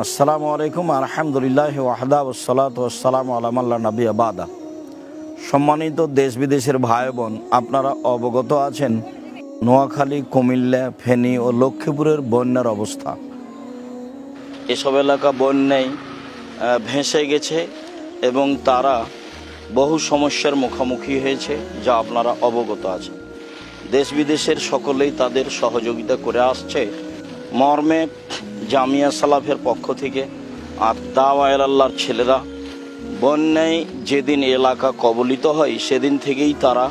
আসসালামু আলাইকুম আলহামদুলিল্লাহ ওয়াহদা ওয়াসসালাতু ওয়াসসালামু আলা মান লা নাবিয়্যা বাদা। সম্মানিত দেশ বিদেশের ভাই বোন, আপনারা অবগত আছেন নোয়াখালী, কুমিল্লা, ফেনী ও লক্ষ্মীপুরের বন্যার অবস্থা। এসব এলাকা বন্যায় ভেসে গেছে এবং তারা বহু সমস্যার মুখোমুখি হয়েছে, যা আপনারা অবগত আছেন। দেশ বিদেশের সকলেই তাদের সহযোগিতা করে আসছে মর্মে জামিয়া সালাফের পক্ষ থেকে। আর দাওয়া আল্লাহর ছেলেরা বন্যায় যেদিন এলাকা কবলিত হয় সেদিন থেকেই তারা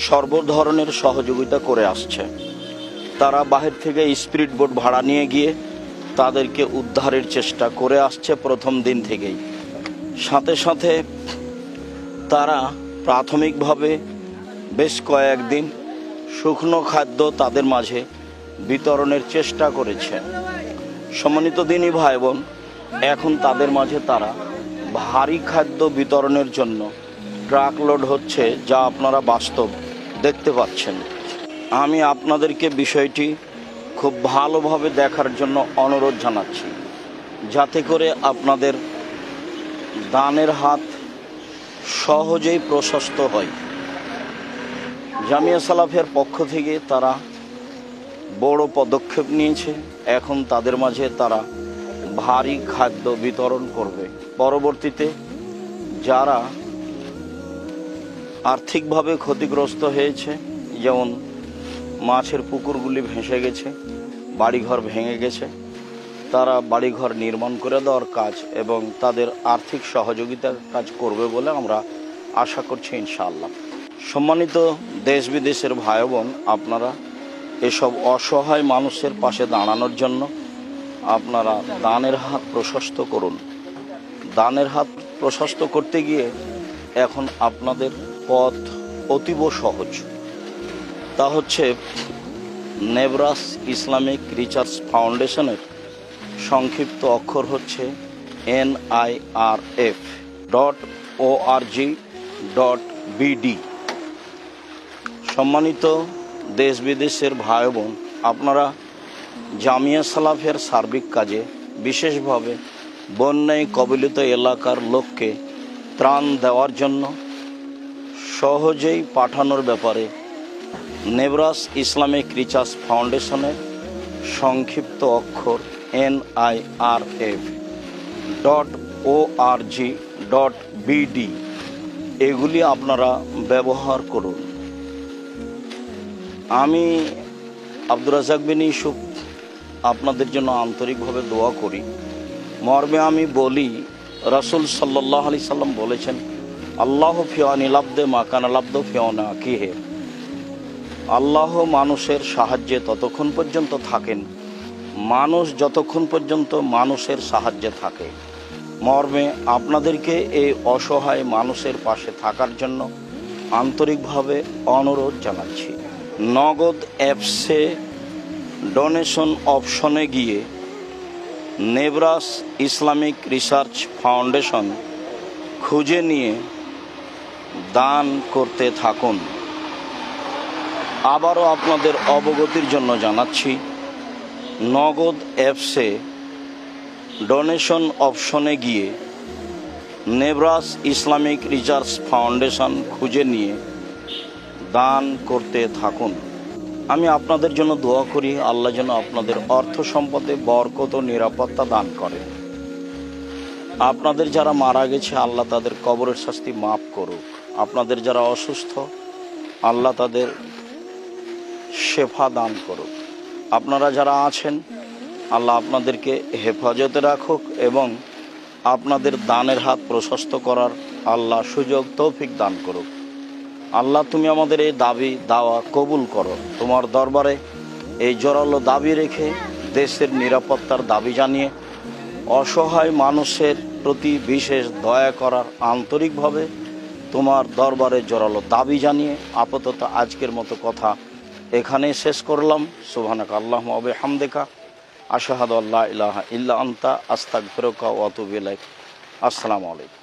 সর্ব ধরনের সহযোগিতা করে আসছে। তারা বাহির থেকে স্পিরিট বোট ভাড়া নিয়ে গিয়ে তাদেরকে উদ্ধারের চেষ্টা করে আসছে প্রথম দিন থেকেই। সাথে সাথে তারা প্রাথমিকভাবে বেশ কয়েকদিন শুকনো খাদ্য তাদের মাঝে বিতরণের চেষ্টা করেছে। সম্মানিত দিনী ভাই বোন, এখন তাদের মাঝে তারা ভারী খাদ্য বিতরণের জন্য ট্রাক লোড হচ্ছে, যা আপনারা বাস্তব দেখতে পাচ্ছেন। আমি আপনাদেরকে বিষয়টি খুব ভালোভাবে দেখার জন্য অনুরোধ জানাচ্ছি, যাতে করে আপনাদের দানের হাত সহজেই প্রশস্ত হয়। জামিয়া সালাফের পক্ষ থেকে তারা বড় পদক্ষেপ নিয়েছে। এখন তাদের মাঝে তারা ভারী খাদ্য বিতরণ করবে। পরবর্তীতে যারা আর্থিকভাবে ক্ষতিগ্রস্ত হয়েছে, যেমন মাছের পুকুরগুলি ভেসে গেছে, বাড়িঘর ভেঙে গেছে, তারা বাড়িঘর নির্মাণ করে দেওয়ার কাজ এবং তাদের আর্থিক সহযোগিতার কাজ করবে বলে আমরা আশা করছি ইনশাআল্লাহ। সম্মানিত দেশ বিদেশের ভাই বোন, আপনারা এসব অসহায় মানুষের পাশে দাঁড়ানোর জন্য আপনারা দানের হাত প্রশস্ত করুন। দানের হাত প্রশস্ত করতে গিয়ে এখন আপনাদের পথ অতীব সহজ। তা হচ্ছে নেব্রাস ইসলামিক রিসার্চ ফাউন্ডেশনের সংক্ষিপ্ত অক্ষর হচ্ছে NIRF.org.BD। সম্মানিত দেশ বিদেশের ভাই বোন, আপনারা জামিয়া সালাফের সার্বিক কাজে, বিশেষভাবে বন্যায় কবলিত এলাকার লোককে ত্রাণ দেওয়ার জন্য সহজেই পাঠানোর ব্যাপারে নেব্রাস ইসলামিক রিসার্চ ফাউন্ডেশনের সংক্ষিপ্ত অক্ষর NIRF.org.BD এগুলি আপনারা ব্যবহার করুন। আমি আব্দুর রাজ্জাক বিন ইউসুফ আপনাদের জন্য আন্তরিকভাবে দোয়া করি। মর্মে আমি বলি, রাসূল সাল্লাল্লাহু আলাইহি সাল্লাম বলেছেন, আল্লাহ ফিয়ানি লাবদে মাকানা লাবদ ফিয়ানা কিহে। আল্লাহ মানুষের সাহায্যে ততক্ষণ পর্যন্ত থাকেন, মানুষ যতক্ষণ পর্যন্ত মানুষের সাহায্যে থাকে। মর্মে আপনাদেরকে এই অসহায় মানুষের পাশে থাকার জন্য আন্তরিকভাবে অনুরোধ জানাচ্ছি। নগদ অ্যাপসে ডোনেশন অপশনে গিয়ে নেব্রাস ইসলামিক রিসার্চ ফাউন্ডেশন খুঁজে নিয়ে দান করতে থাকুন। আবারও আপনাদের অবগতির জন্য জানাচ্ছি, নগদ অ্যাপসে ডোনেশন অপশনে গিয়ে নেব্রাস ইসলামিক রিসার্চ ফাউন্ডেশন খুঁজে নিয়ে দান করতে থাকুন। আমি আপনাদের জন্য দোয়া করি, আল্লাহ যেন আপনাদের অর্থ সম্পদে বরকত ও নিরাপত্তা দান করেন। আপনাদের যারা মারা গেছে, আল্লাহ তাদের কবরের শাস্তি মাফ করুক। আপনাদের যারা অসুস্থ, আল্লাহ তাদের শেফা দান করুক। আপনারা যারা আছেন, আল্লাহ আপনাদেরকে হেফাজতে রাখুক এবং আপনাদের দানের হাত প্রশস্ত করার আল্লাহ সুযোগ তৌফিক দান করুক। আল্লাহ, তুমি আমাদের এই দাবি দাওয়া কবুল করো। তোমার দরবারে এই জোরালো দাবি রেখে, দেশের নিরাপত্তার দাবি জানিয়ে, অসহায় মানুষের প্রতি বিশেষ দয়া করার আন্তরিকভাবে তোমার দরবারে জোরালো দাবি জানিয়ে আপাতত আজকের মতো কথা এখানেই শেষ করলাম। সুবহানাকা আল্লাহুম্মা ওয়া বিহামদিকা আশহাদু আল্লা ইলাহা ইল্লা আনতা আস্তাগফিরুকা ওয়া আতুবু ইলাইক। আসসালামু আলাইকুম।